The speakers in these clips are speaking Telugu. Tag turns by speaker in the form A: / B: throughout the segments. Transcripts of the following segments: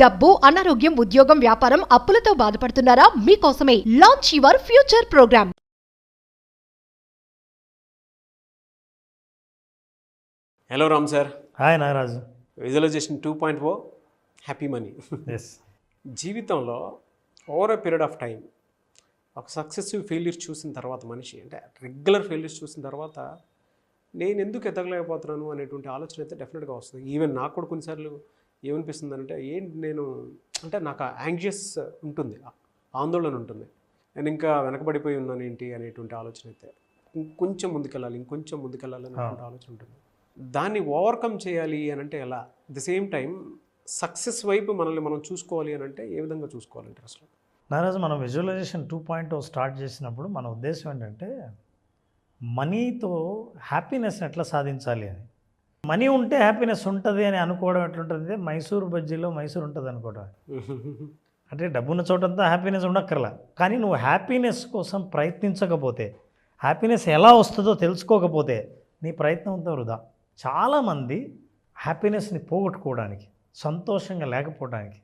A: డబ్బు, అనారోగ్యం, ఉద్యోగం, వ్యాపారం, అప్పులతో బాధపడుతున్నారా? మీకోసమే launch your future program.
B: Hello Ram sir.
C: Hi Nagaraju.
B: Visualization 2.0 happy money.
C: Yes.
B: జీవితంలో over a period of time ఒక సక్సెసివ్ ఫెయిల్యూర్స్ చూసిన తర్వాత మనిషి అంటే రెగ్యులర్ ఫెయిల్యూర్స్ చూసిన తర్వాత నేను ఎందుకు ఎదగలేకపోతున్నాను అనేటువంటి ఆలోచన అయితే డెఫినెట్గా వస్తుంది. ఈవెన్ నాకు కూడా కొన్నిసార్లు ఏమనిపిస్తుంది అంటే ఏంటి నేను అంటే నాకు యాంగ్జియస్ ఉంటుంది, ఆందోళన ఉంటుంది, నేను ఇంకా వెనకబడిపోయి ఉన్నాను ఏంటి అనేటువంటి ఆలోచన అయితే ఇంకొంచెం ముందుకెళ్ళాలి అనేటువంటి ఆలోచన ఉంటుంది. దాన్ని ఓవర్కమ్ చేయాలి అని అంటే ఎలా, ది సేమ్ టైం సక్సెస్ వైపు మనల్ని మనం చూసుకోవాలి అని అంటే ఏ విధంగా చూసుకోవాలంటే అసలు
C: నాగరాజు, మనం విజువలైజేషన్ 2.0 స్టార్ట్ చేసినప్పుడు మన ఉద్దేశం ఏంటంటే మనీతో హ్యాపీనెస్ని ఎట్లా సాధించాలి అని. మనీ ఉంటే హ్యాపీనెస్ ఉంటుంది అని అనుకోవడం ఎట్లుంటుంది, మైసూర్ బజ్జీలో మైసూర్ ఉంటుంది అనుకోవడం. అంటే డబ్బున్న చోటంతా హ్యాపీనెస్ ఉండక్కర్లా, కానీ నువ్వు హ్యాపీనెస్ కోసం ప్రయత్నించకపోతే, హ్యాపీనెస్ ఎలా వస్తుందో తెలుసుకోకపోతే నీ ప్రయత్నం అంతా వృధా. చాలామంది హ్యాపీనెస్ని పోగొట్టుకోవడానికి, సంతోషంగా లేకపోవడానికి,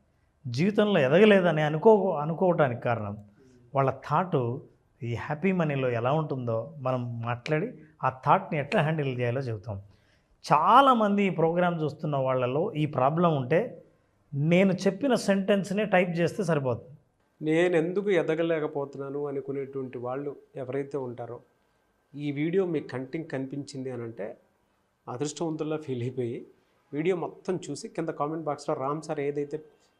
C: జీవితంలో ఎదగలేదని అనుకోవడానికి కారణం వాళ్ళ థాటు ఈ హ్యాపీ మనీలో ఎలా ఉంటుందో మనం మాట్లాడి ఆ థాట్ని ఎట్లా హ్యాండిల్ చేయాలో చెబుతాం. చాలామంది ఈ ప్రోగ్రామ్ చూస్తున్న వాళ్ళలో ఈ ప్రాబ్లం ఉంటే నేను చెప్పిన సెంటెన్స్ని టైప్ చేస్తే సరిపోతుంది.
B: నేను ఎందుకు ఎదగలేకపోతున్నాను అనుకునేటువంటి వాళ్ళు ఎవరైతే ఉంటారో ఈ వీడియో మీ కంటికి కనిపించింది అని అంటే అదృష్టవంతుల్లా ఫీల్ అయిపోయి వీడియో మొత్తం చూసి కింద కామెంట్ బాక్స్లో రామ్ సార్ ఏదైతే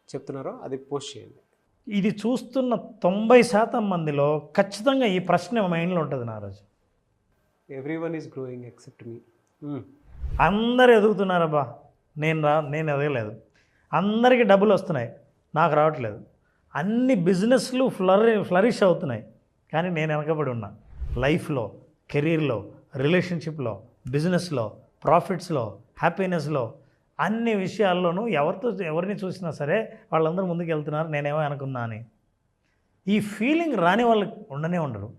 B: చెప్తున్నారో అది పోస్ట్ చేయండి.
C: ఇది చూస్తున్న 90% మందిలో ఖచ్చితంగా ఈ ప్రశ్న మైండ్లో ఉంటుంది నారాజు.
B: ఎవ్రీవన్ ఈజ్ గ్రోయింగ్ ఎక్సెప్ట్ మీ.
C: అందరు ఎదుగుతున్నారబ్బా, నేను ఎదగలేదు. అందరికీ డబ్బులు వస్తున్నాయి, నాకు రావట్లేదు. అన్ని బిజినెస్లు ఫ్లరిష్ అవుతున్నాయి, కానీ నేను వెనకబడి ఉన్నా. లైఫ్లో, కెరీర్లో, రిలేషన్షిప్లో, బిజినెస్లో, ప్రాఫిట్స్లో, హ్యాపీనెస్లో, అన్ని విషయాల్లోనూ ఎవరిని చూసినా సరే వాళ్ళందరూ ముందుకు వెళ్తున్నారు, నేనేమో అనుకున్నా అని. ఈ ఫీలింగ్ రాని వాళ్ళు ఉండనే ఉండరు.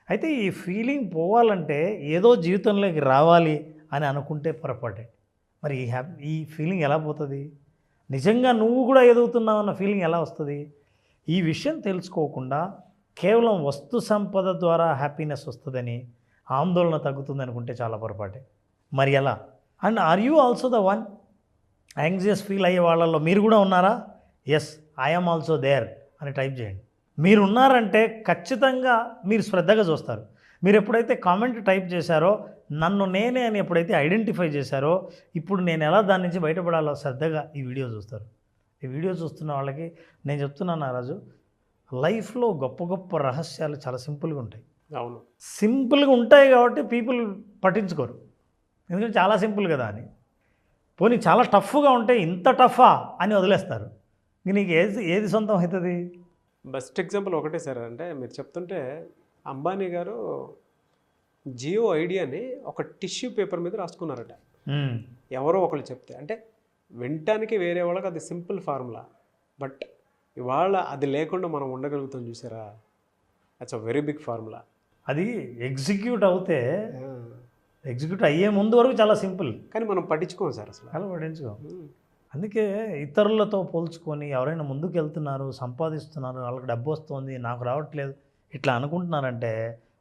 C: అయితే ఈ ఫీలింగ్ పోవాలంటే ఏదో జీవితంలోకి రావాలి అని అనుకుంటే పొరపాటే. మరి ఈ ఫీలింగ్ ఎలా పోతుంది? నిజంగా నువ్వు కూడా ఎదుగుతున్నావు అన్న ఫీలింగ్ ఎలా వస్తుంది? ఈ విషయం తెలుసుకోకుండా కేవలం వస్తు సంపద ద్వారా హ్యాపీనెస్ వస్తుందని, ఆందోళన తగ్గుతుంది అనుకుంటే చాలా పొరపాటే. మరి ఎలా? And are you also the one? Anxious feel అయ్యే వాళ్ళల్లో మీరు కూడా ఉన్నారా? ఎస్, ఐఎమ్ ఆల్సో దేర్ అని టైప్ చేయండి. మీరు ఉన్నారంటే ఖచ్చితంగా మీరు శ్రద్ధగా చూస్తారు. మీరు ఎప్పుడైతే కామెంట్ టైప్ చేశారో, నన్ను నేనే అని ఎప్పుడైతే ఐడెంటిఫై చేశారో, ఇప్పుడు నేను ఎలా దాని నుంచి బయటపడాలో శ్రద్ధగా ఈ వీడియో చూస్తారు. ఈ వీడియో చూస్తున్న వాళ్ళకి నేను చెప్తున్నాను నారాజు, లైఫ్లో గొప్ప గొప్ప రహస్యాలు చాలా సింపుల్గా ఉంటాయి.
B: అవును,
C: సింపుల్గా ఉంటాయి కాబట్టి పీపుల్ పట్టించుకోరు, ఎందుకంటే చాలా సింపుల్ కదా అని. పోనీ చాలా టఫ్గా ఉంటే ఇంత టఫా అని వదిలేస్తారు. నీకు ఏది సొంతం అవుతుంది?
B: బెస్ట్ ఎగ్జాంపుల్ ఒకటే సార్. అంటే మీరు చెప్తుంటే అంబానీ గారు జియో ఐడియాని ఒక టిష్యూ పేపర్ మీద రాసుకున్నారట. ఎవరో ఒకళ్ళు చెప్తే, అంటే వినటానికి వేరే వాళ్ళకి అది సింపుల్ ఫార్ములా, బట్ ఇవాళ అది లేకుండా మనం ఉండగలుగుతాం చూసారా, that's a very big formula.
C: అది ఎగ్జిక్యూట్ అయ్యే ముందు వరకు చాలా సింపుల్,
B: కానీ మనం పట్టించుకోం సార్, అసలు
C: అలా పట్టించుకోం. అందుకే ఇతరులతో పోల్చుకొని ఎవరైనా ముందుకు వెళ్తున్నారు, సంపాదిస్తున్నారు, వాళ్ళకి డబ్బు వస్తుంది, నాకు రావట్లేదు, ఇట్లా అనుకుంటున్నారంటే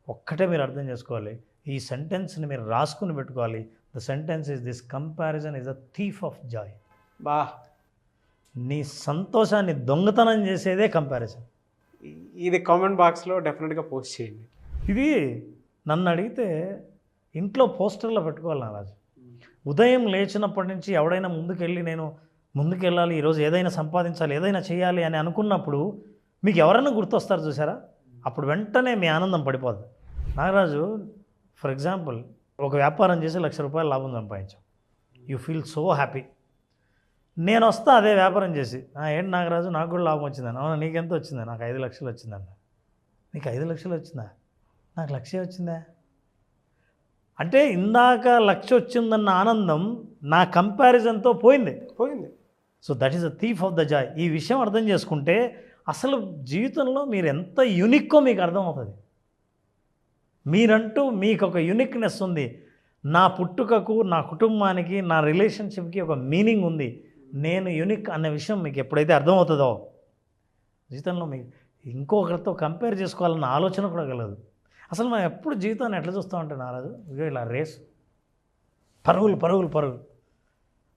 C: ఒక్కటే మీరు అర్థం చేసుకోవాలి, ఈ సెంటెన్స్ని మీరు రాసుకుని పెట్టుకోవాలి. The sentence is this: comparison is a thief of Joy.
B: బా,
C: నీ సంతోషాన్ని దొంగతనం చేసేదే కంపారిజన్.
B: ఇది కామెంట్ బాక్స్లో డెఫినెట్గా పోస్ట్ చేయండి.
C: ఇది నన్ను అడిగితే ఇంట్లో పోస్టర్లో పెట్టుకోవాలి నారాజు. ఉదయం లేచినప్పటి నుంచి ఎవడైనా నేను ముందుకెళ్ళాలి, ఈరోజు ఏదైనా సంపాదించాలి, ఏదైనా చేయాలి అని అనుకున్నప్పుడు మీకు ఎవరైనా గుర్తొస్తారు చూసారా, అప్పుడు వెంటనే మీ ఆనందం పడిపోదు. నాగరాజు, ఫర్ ఎగ్జాంపుల్, ఒక వ్యాపారం చేసి ₹1,00,000 లాభం సంపాదించాం, యూ ఫీల్ సో హ్యాపీ. నేను వస్తా అదే వ్యాపారం చేసి, ఏంటి నాగరాజు నాకు కూడా లాభం వచ్చిందని. అవునా, నీకెంత వచ్చిందా? నాకు 5,00,000 వచ్చిందన్న. నీకు 5,00,000 వచ్చిందా? నాకు 1,00,000 వచ్చిందా? అంటే ఇందాక 1,00,000 వచ్చిందన్న ఆనందం నా కంపారిజన్తో పోయింది. So that is the thief of the Joy. ఈ విషయం అర్థం చేసుకుంటే అసలు జీవితంలో మీరు ఎంత యూనిక్కో మీకు అర్థమవుతుంది. మీరంటూ మీకు ఒక యూనిక్నెస్ ఉంది. నా పుట్టుకకు, నా కుటుంబానికి, నా రిలేషన్షిప్కి ఒక మీనింగ్ ఉంది. నేను యూనిక్ అన్న విషయం మీకు ఎప్పుడైతే అర్థమవుతుందో జీవితంలో మీకు ఇంకొకరితో కంపేర్ చేసుకోవాలన్న ఆలోచన కూడా కలదు. అసలు మనం ఎప్పుడు జీవితాన్ని ఎట్లా చూస్తామంటే నారాజు, ఇగో ఇలా రేస్, పరుగులు పరుగులు పరుగులు.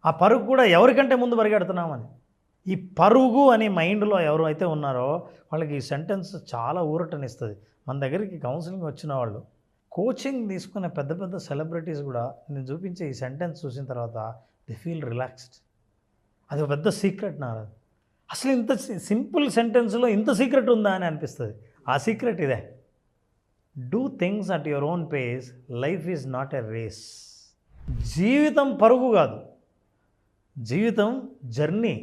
C: ఆ పరుగు కూడా ఎవరికంటే ముందు పరిగెడుతున్నామని. ఈ పరుగు అని మైండ్లో ఎవరు అయితే ఉన్నారో వాళ్ళకి ఈ సెంటెన్స్ చాలా ఊరటనిస్తుంది. మన దగ్గరికి కౌన్సిలింగ్ వచ్చిన వాళ్ళు, కోచింగ్ తీసుకునే పెద్ద పెద్ద సెలబ్రిటీస్ కూడా నేను చూపించే ఈ సెంటెన్స్ చూసిన తర్వాత దే ఫీల్ రిలాక్స్డ్. అది ఒక పెద్ద సీక్రెట్ నారాజు. అసలు ఇంత సింపుల్ సెంటెన్స్లో ఇంత సీక్రెట్ ఉందా అని అనిపిస్తుంది. ఆ సీక్రెట్ ఇదే, do things at your own pace, life is not a race. జీవితం పరుగు కాదు, జీవితం జర్నీ,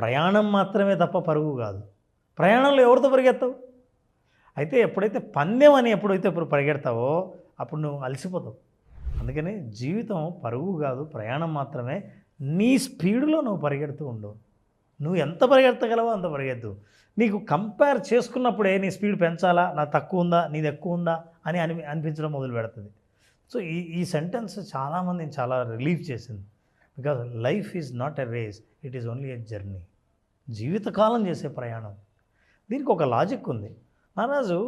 C: ప్రయాణం మాత్రమే తప్ప పరుగు కాదు. ప్రయాణంలో ఎవరితో పరిగెత్తావు? అయితే ఎప్పుడైతే పందెం అని ఎప్పుడైతే పరిగెడతావో అప్పుడు నువ్వు అలసిపోతావు. అందుకని జీవితం పరుగు కాదు, ప్రయాణం మాత్రమే. నీ స్పీడ్లో నువ్వు పరిగెడుతూ ఉండు. నువ్వు ఎంత పరిగెత్తగలవో అంత పరిగెత్తు. నీకు కంపేర్ చేసుకున్నప్పుడే నీ స్పీడ్ పెంచాలా, నా తక్కువ ఉందా నీది ఎక్కువ ఉందా అని అనిపించడం మొదలు పెడుతుంది. సో ఈ సెంటెన్స్ చాలామందిని చాలా రిలీఫ్ చేసింది. Because life is not a race, it is only a journey. జీవితకాలం చేసే ప్రయాణం. దీనికి ఒక లాజిక్ ఉంది మహారాజు.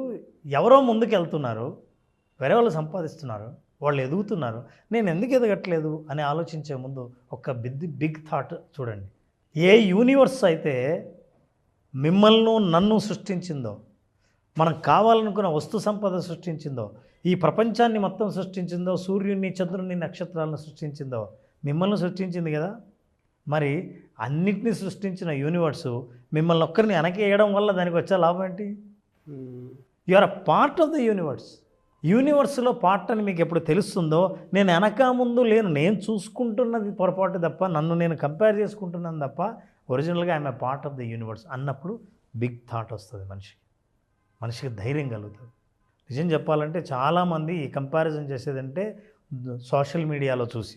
C: ఎవరో ముందుకు వెళ్తున్నారు, వేరే వాళ్ళు సంపాదిస్తున్నారు, వాళ్ళు ఎదుగుతున్నారు, నేను ఎందుకు ఎదగట్లేదు అని ఆలోచించే ముందు ఒక బిగ్ థాట్ చూడండి. ఏ యూనివర్స్ అయితే మిమ్మల్ని నన్ను సృష్టించిందో, మనం కావాలనుకున్న వస్తు సంపద సృష్టించిందో, ఈ ప్రపంచాన్ని మొత్తం సృష్టించిందో, సూర్యుడిని చంద్రుడిని నక్షత్రాలను సృష్టించిందో మిమ్మల్ని సృష్టించింది కదా. మరి అన్నిటినీ సృష్టించిన యూనివర్సు మిమ్మల్ని ఒక్కరిని వెనకేయడం వల్ల దానికి వచ్చే లాభం ఏంటి? You are a part of the universe. యూనివర్స్లో పార్ట్ అని మీకు ఎప్పుడు తెలుస్తుందో, నేను వెనక ముందు లేను, నేను చూసుకుంటున్నది పొరపాటు తప్ప, నన్ను నేను కంపేర్ చేసుకుంటున్నాను తప్ప, ఒరిజినల్గా I'm a part of the universe అన్నప్పుడు బిగ్ థాట్ వస్తుంది మనిషికి ధైర్యం కలుగుతుంది. నిజం చెప్పాలంటే చాలామంది ఈ కంపారిజన్ చేసేదంటే సోషల్ మీడియాలో చూసి.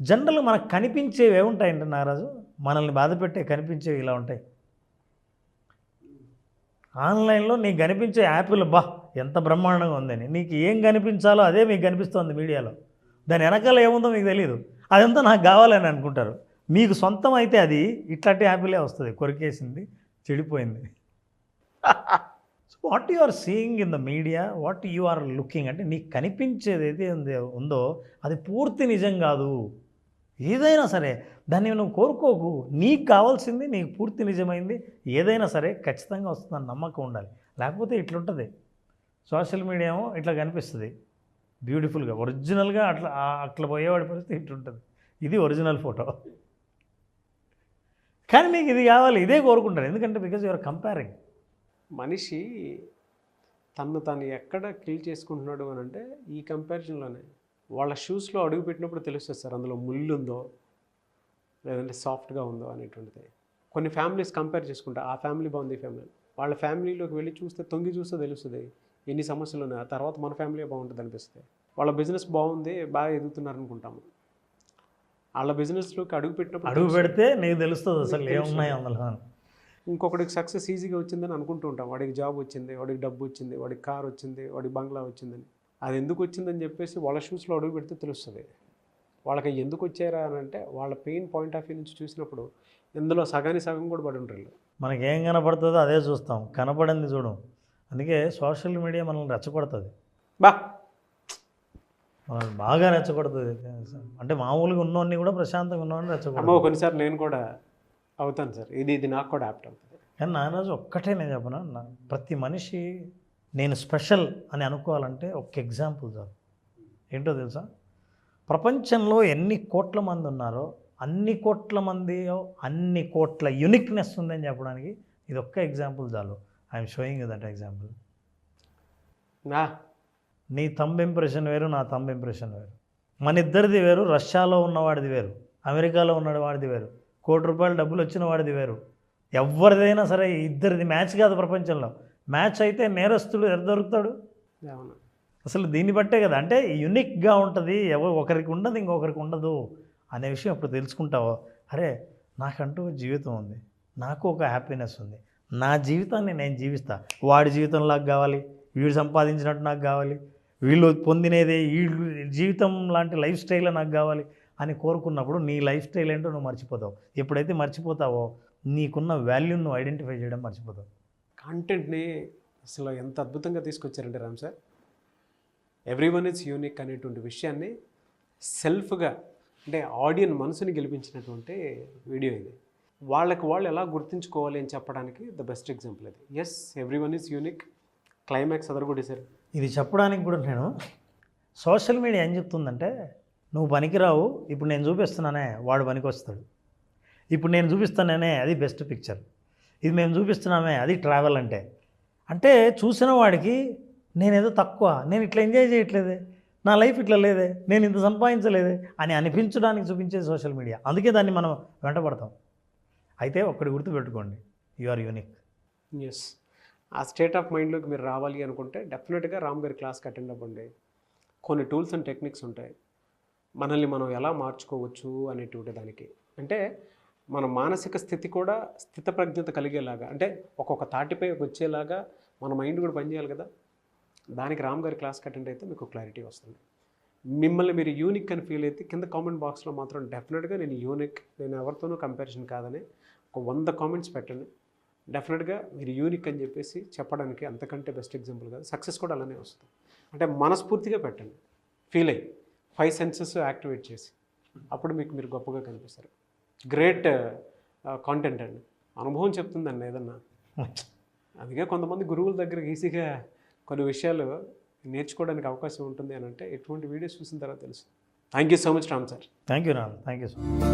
C: జనరల్ మనకు కనిపించేవి ఏముంటాయంటే నారాజు, మనల్ని బాధపెట్టే కనిపించేవి ఇలా ఉంటాయి. ఆన్లైన్లో నీకు కనిపించే యాపిల్ ఎంత బ్రహ్మాండంగా ఉందని, నీకు ఏం కనిపించాలో అదే మీకు కనిపిస్తుంది మీడియాలో. దాని వెనకాల ఏముందో మీకు తెలియదు, అదంతా నాకు కావాలని అనుకుంటారు. మీకు సొంతం అయితే అది ఇట్లాంటి యాపిలే వస్తుంది, కొరికేసింది, చెడిపోయింది. So what you are seeing in the media, what you are looking అంటే నీకు కనిపించేది ఏదైతే ఉందో అది పూర్తి నిజం కాదు. ఏదైనా సరే దాన్ని నువ్వు కోరుకోకు. నీకు కావాల్సింది నీకు పూర్తి నిజమైంది ఏదైనా సరే ఖచ్చితంగా వస్తుందని నమ్మకం ఉండాలి. లేకపోతే ఇట్లుంటుంది. సోషల్ మీడియా ఏమో ఇట్లా కనిపిస్తుంది బ్యూటిఫుల్గా, ఒరిజినల్గా అట్లా పోయేవాడి పరిస్థితి ఇట్లుంటుంది. ఇది ఒరిజినల్ ఫోటో, కానీ నీకు ఇది కావాలి, ఇదే కోరుకుంటారు. ఎందుకంటే బికాజ్ యూఆర్ కంపేరింగ్.
B: మనిషి తను ఎక్కడ కిల్ చేసుకుంటున్నాడు అని అంటే ఈ కంపారిజన్లోనే. వాళ్ళ షూస్లో అడుగు పెట్టినప్పుడు తెలుస్తుంది సార్, అందులో ముళ్ళు ఉందో లేదంటే సాఫ్ట్గా ఉందో అనేటువంటిది. కొన్ని ఫ్యామిలీస్ కంపేర్ చేసుకుంటా, ఆ ఫ్యామిలీ బాగుంది, ఈ ఫ్యామిలీ, వాళ్ళ ఫ్యామిలీలోకి వెళ్ళి చూస్తే తొంగి చూస్తే తెలుస్తుంది ఎన్ని సమస్యలు ఉన్నాయి. ఆ తర్వాత మన ఫ్యామిలీ బాగుంటుంది అనిపిస్తుంది. వాళ్ళ బిజినెస్ బాగుంది, బాగా ఎదుగుతున్నారు అనుకుంటాము. వాళ్ళ బిజినెస్లోకి అడుగు
C: పెడితే నీకు తెలుస్తుంది అసలు ఏమున్నాయి అందులో.
B: ఇంకొకటికి సక్సెస్ ఈజీగా వచ్చిందని అనుకుంటూ ఉంటాం. వాడికి జాబ్ వచ్చింది, వాడికి డబ్బు వచ్చింది, వాడికి కార్ వచ్చింది, వాడికి బంగ్లా వచ్చిందని. అది ఎందుకు వచ్చిందని చెప్పేసి వాళ్ళ షూస్లో అడుగు పెడితే తెలుస్తుంది. వాళ్ళకి ఎందుకు వచ్చారా అని అంటే వాళ్ళ పెయిన్ పాయింట్ ఆఫ్ వ్యూ నుంచి చూసినప్పుడు ఇందులో సగానికి సగం కూడా పడి ఉంటారు.
C: మనకి ఏం కనపడుతుందో అదే చూస్తాం, కనపడింది చూడం. అందుకే సోషల్ మీడియా మనల్ని రెచ్చగొడుతుంది, మనల్ని బాగా రెచ్చగొడుతుంది. అంటే మామూలుగా ఉన్నవాడిని కూడా ప్రశాంతంగా ఉన్నవాడిని రెచ్చగొడుతుంది.
B: కొన్నిసార్లు నేను కూడా అవుతాను సార్, ఇది నాకు కూడా యాప్ట్ అవుతుంది.
C: కానీ నారాజు ఒక్కటే నేను చెప్పను, ప్రతి మనిషి నేను స్పెషల్ అని అనుకోవాలంటే ఒక ఎగ్జాంపుల్ చాలు. ఏంటో తెలుసా? ప్రపంచంలో ఎన్ని కోట్ల మంది ఉన్నారో అన్ని కోట్ల మంది అన్ని కోట్ల యూనిక్నెస్ ఉందని చెప్పడానికి ఇది ఒక్క ఎగ్జాంపుల్ చాలు. I'm showing you that example. నీ థంబ్ ఇంప్రెషన్ వేరు, నా థంబ్ ఇంప్రెషన్ వేరు, మన ఇద్దరిది వేరు, రష్యాలో ఉన్నవాడిది వేరు, అమెరికాలో ఉన్నవాడిది వేరు, ₹1,00,00,000 డబ్బులు వచ్చిన వాడిది వేరు. ఎవరిదైనా సరే ఇద్దరిది మ్యాచ్ కాదు. ప్రపంచంలో మ్యాచ్ అయితే నేరస్తుడు ఎక్కడ దొరుకుతాడు? అసలు దీన్ని బట్టే కదా, అంటే యూనిక్గా ఉంటుంది. ఒకరికి ఉండదు ఇంకొకరికి ఉండదు అనే విషయం అప్పుడు తెలుసుకుంటావో, అరే నాకంటూ జీవితం ఉంది, నాకు ఒక హ్యాపీనెస్ ఉంది, నా జీవితాన్ని నేను జీవిస్తా. వాడి జీవితం నాకు కావాలి, వీడు సంపాదించినట్టు నాకు కావాలి, వీళ్ళు పొందినేదే వీళ్ళు జీవితం లాంటి లైఫ్ స్టైల్ నాకు కావాలి అని కోరుకున్నప్పుడు నీ లైఫ్ స్టైల్ ఏంటో నువ్వు మర్చిపోతావు. ఎప్పుడైతే మర్చిపోతావో నీకున్న వాల్యూని నువ్వు ఐడెంటిఫై చేయడం మర్చిపోతావు.
B: కాంటెంట్ని అసలు ఎంత అద్భుతంగా తీసుకొచ్చారంటే Ram sir, everyone is unique అనేటువంటి విషయాన్ని సెల్ఫ్గా అంటే ఆడియన్ మనసుని గెలిపించినటువంటి వీడియో ఇది. వాళ్ళకి వాళ్ళు ఎలా గుర్తుంచుకోవాలి అని చెప్పడానికి ద బెస్ట్ ఎగ్జాంపుల్ ఇది. Yes, everyone is unique, climax అదరగొట్టేశారు.
C: ఇది చెప్పడానికి కూడా నేను సోషల్ మీడియా ఏం చెప్తుందంటే, నువ్వు పనికిరావు, ఇప్పుడు నేను చూపిస్తున్నానే వాడు పనికి వస్తాడు, ఇప్పుడు నేను చూపిస్తానే అది బెస్ట్ పిక్చర్, ఇది మేము చూపిస్తున్నామే అది ట్రావెల్ అంటే. అంటే చూసిన వాడికి నేనేదో తక్కువ, నేను ఇట్లా ఎంజాయ్ చేయట్లేదే, నా లైఫ్ ఇట్లా లేదే, నేను ఇంత సంపాదించలేదే అని అనిపించడానికి చూపించేది సోషల్ మీడియా. అందుకే దాన్ని మనం వెంటపడతాం. అయితే ఒక్కటి గుర్తుపెట్టుకోండి, యు ఆర్ యూనిక్.
B: ఎస్, ఆ స్టేట్ ఆఫ్ మైండ్లోకి మీరు రావాలి అనుకుంటే డెఫినెట్గా రామ్ గారి క్లాస్కి అటెండ్ అవ్వండి. కొన్ని టూల్స్ అండ్ టెక్నిక్స్ ఉంటాయి, మనల్ని మనం ఎలా మార్చుకోవచ్చు అనేటువంటి దానికి. అంటే మన మానసిక స్థితి కూడా స్థితప్రజ్ఞత కలిగేలాగా, అంటే ఒక్కొక్క తాటిపై వచ్చేలాగా మన మైండ్ కూడా పనిచేయాలి కదా. దానికి రామ్ గారి క్లాస్కి అటెండ్ అయితే మీకు క్లారిటీ వస్తుంది. మిమ్మల్ని మీరు యూనిక్ అని ఫీల్ అయితే కింద కామెంట్ బాక్స్లో మాత్రం డెఫినెట్గా నేను యూనిక్, నేను ఎవరితోనూ కంపారిజన్ కాదని ఒక 100 కామెంట్స్ పెట్టండి. డెఫినెట్గా మీరు యూనిక్ అని చెప్పేసి చెప్పడానికి అంతకంటే బెస్ట్ ఎగ్జాంపుల్ కాదు. సక్సెస్ కూడా అలానే వస్తుంది. అంటే మనస్ఫూర్తిగా పెట్టండి, ఫీల్ అయ్యి 5 సెన్సెస్ యాక్టివేట్ చేసి, అప్పుడు మీకు మీరు గొప్పగా కనిపిస్తారు. గ్రేట్ కాంటెంట్ అండి, అనుభవం చెప్తుందండి ఏదన్నా. అందుకే కొంతమంది గురువుల దగ్గర ఈజీగా కొన్ని విషయాలు నేర్చుకోవడానికి అవకాశం ఉంటుంది అని అంటే ఎటువంటి వీడియోస్ చూసిన తర్వాత తెలుసు. Thank you so much Ram sir.
C: Thank you Ram, thank you so much.